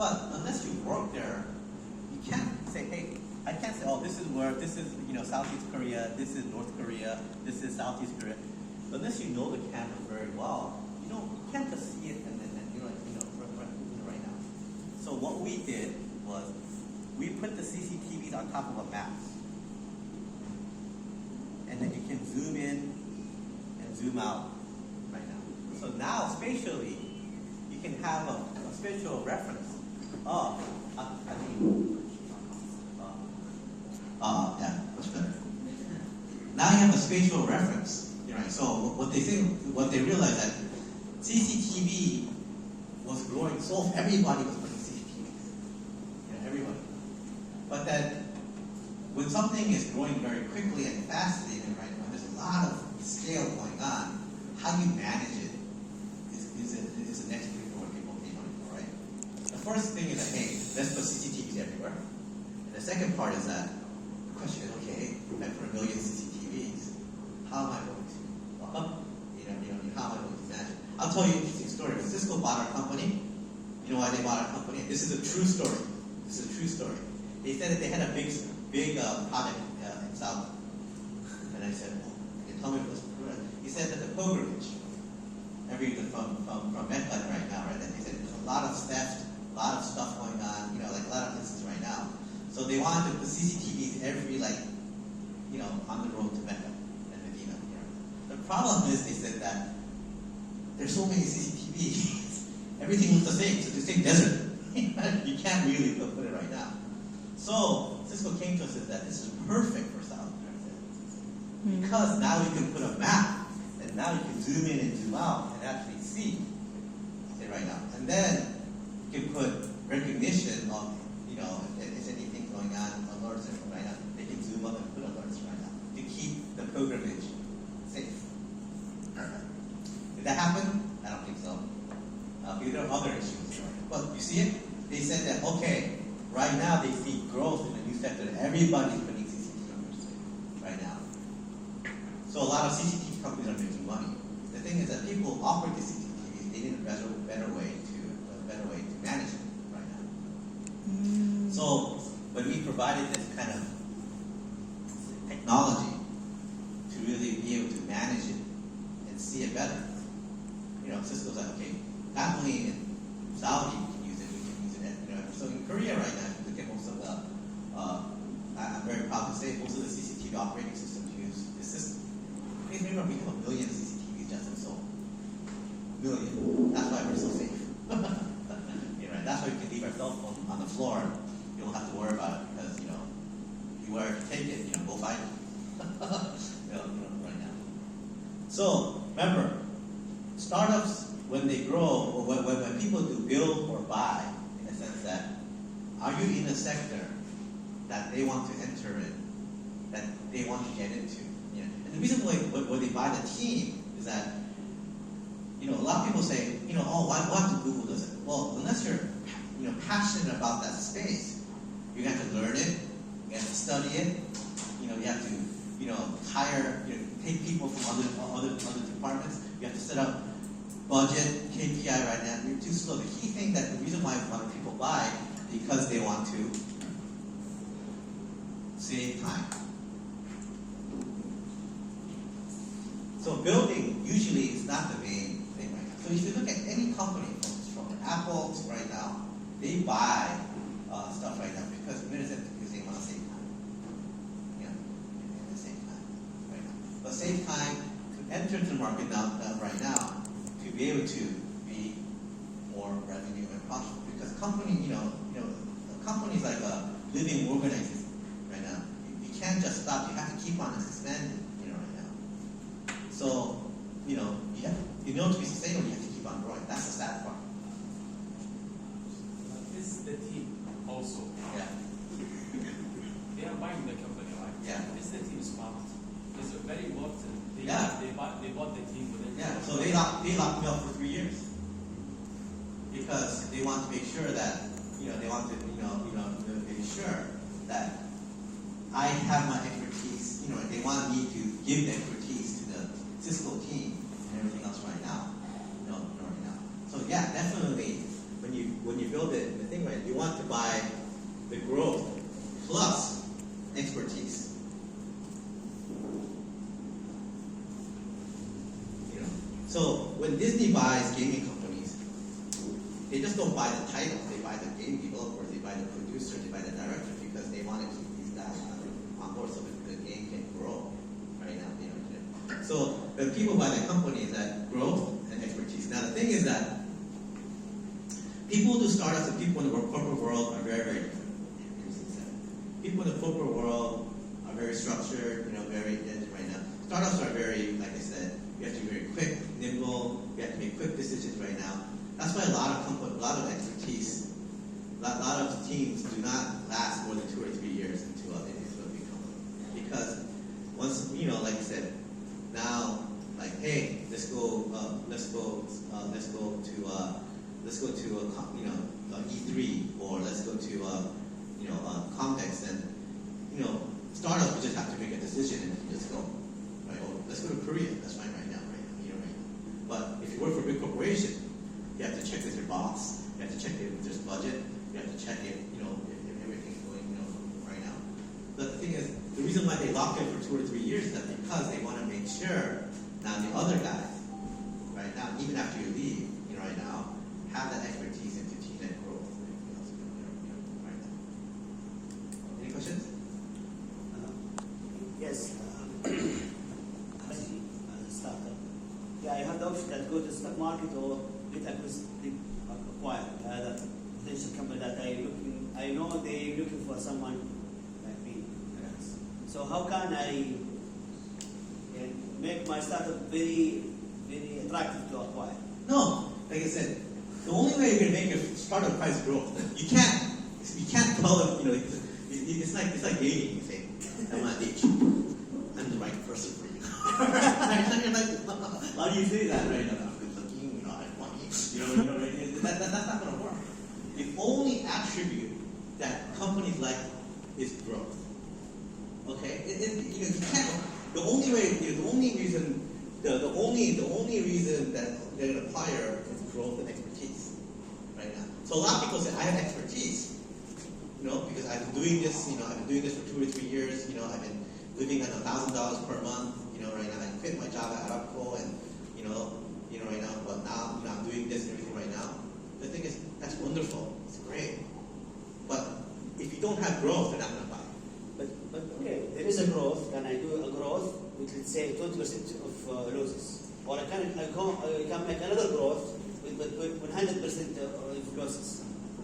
But unless you work there, you can't say, hey, I can't say, oh, this is where, this is, Southeast Korea, this is North Korea, this is Southeast Korea. Unless you know the camera very well, you can't just see it and then you're like, right now. So what we did was we put the CCTVs on top of a map. And then you can zoom in and zoom out right now. So now spatially, you can have a spatial reference. Yeah, much better. Now you have a spatial reference, right? So what they realized that CCTV was growing, so everybody was putting CCTVs, everybody. But that when something is growing very quickly and fastly, right, when there's a lot of scale going on, how you manage it is the next thing for people keep on for, right? The first thing is that, hey, let's put CCTVs everywhere. And the second part is that the question is, okay, I put 1 million CCTVs. How am I going to, how am I going to manage it? I'll tell you an interesting story. When Cisco bought our company, you know why they bought our company? This is a true story. They said that they had a big project in South. And I said, well, can you tell me what this was? He said that the pilgrimage, from MetLife right now, right? And he said there's a lot of theft, a lot of stuff going on, like a lot of business right now. So they wanted to put CCTVs every, on the road to Mecca and Medina. The problem is, they said that there's so many CCTVs, everything looks the same. It's the same desert. You can't really put it right now. So Cisco came to us and said that this is perfect for South America. Because now you can put a map, and now you can zoom in and zoom out and actually see it right now. And then you can put recognition of, if anything going on, alerts right now. They can zoom up and put alerts right now to keep the pilgrimage safe. Did that happen? I don't think so. Because there are other issues. But you see it? They said that, okay, right now they see growth in the new sector. Everybody's putting CCTV right now. So a lot of CCTV companies are making money. The thing is that people operate the CCTVs, they need a better way to manage it right now. So when we provided this kind of technology to really be able to manage it and see it better, Cisco's like, okay, not only in Saudi we can use it, so in Korea right now, if you look at most of the, I'm very proud to say, most of the CCTV operating systems use this system. Please remember, we have 1 million CCTVs just in Seoul. 1 million. That's why we're so safe. Right? That's why we can leave our cell phone on the floor. You don't have to worry about it because, if you were to take it, go find it. Right now. So, remember, startups, when they grow, or when people do build or buy, in the sense that, are you in a sector that they want to enter in, that they want to get into? And the reason why they buy the team is that, a lot of people say, why do Google does it? Well, unless you're, passionate about that space, you have to learn it, you have to study it, you have to hire, take people from other departments, you have to set up budget, KPI right now, you're too slow. The key thing that the reason why a lot of people buy, because they want to save time. So building usually is not the main thing right now. So if you look at any company, from Apple to right now, they buy stuff right now because they want to save time. They save time right now. But save time to enter the market now right now to be able to be more revenue and profitable. Because a company is like a living organism right now. You can't just stop. You have to keep on expanding. Right now. So, in order to be sustainable, you have to keep on growing. That's the sad part. This is the team also. Yeah. They are buying the company, right? Yeah. This is the team smart. It's very important. They bought the team within. Yeah. So they locked me up for 3 years because they want to make sure that they want to be sure that I have my expertise. They want me to give the expertise to the Cisco team and everything else right now. Right now. So yeah, definitely when when you build it, the thing, right, you want to buy the growth plus expertise. You know, so when Disney buys gaming companies, they just don't buy the titles. They buy the game developers, they buy the producer, they buy the director because they want to keep these guys on board so that the game can grow. Right now, you know. So the people buy the companies that growth and expertise. Now the thing is that people who do startups and people in the corporate world are very, very different. People in the corporate world are very structured, you know, very right now. Startups are very, like I said, you have to be very quick, nimble, you have to make quick decisions right now. That's why a lot of expertise, a lot of teams do not last more than 2 or 3 years into a big company. Because once, you know, like I said, now, like, hey, let's go to you know, E3, or let's go to you know, Comdex, and you know, startups we just have to make a decision and just go, right? Or let's go to Korea. That's fine right now, right? You know, right now. But if you work for a big corporation, you have to check with your boss. You have to check if there's budget. You have to check if, you know, if everything's going, you know, right now. But the thing is, the reason why they lock in for 2 or 3 years is that because they want to make sure now the other guys, right now, even after you leave, you know, right now, have that expertise into team growth. You know, right now. Any questions? Yes. As a startup, yeah, you have the option that go to the stock market or get acquired. The potential company that I know they're looking for someone like me. Yes. So how can I make my startup very, very attractive to acquire? No, like I said, the only way you're going to make your startup price grow, you can't tell them, you know, it's like dating. You say, I want to date you. I'm the right person for you. You're like, how do you say that? Right? I'm good looking, you know, I want you. You know, right? That's not going to work. The only attribute that companies like is growth. Okay? You know, you can't. The only reason that they're going to hire is growth and expertise. Right now. So a lot of people say, I have expertise. You know, because I've been doing this, you know, I've been doing this for 2 or 3 years, you know, I've been living on $1,000 per month, you know, right now. I quit my job at Arabco and, you know, right now, but now, you know, I'm doing this and everything right now. The thing is, that's wonderful. It's great. But if you don't have growth, they're not going to buy. But okay, there is a growth. Can I do a growth with, let's say, 20% of losses? Or I can make another growth with 100% of losses?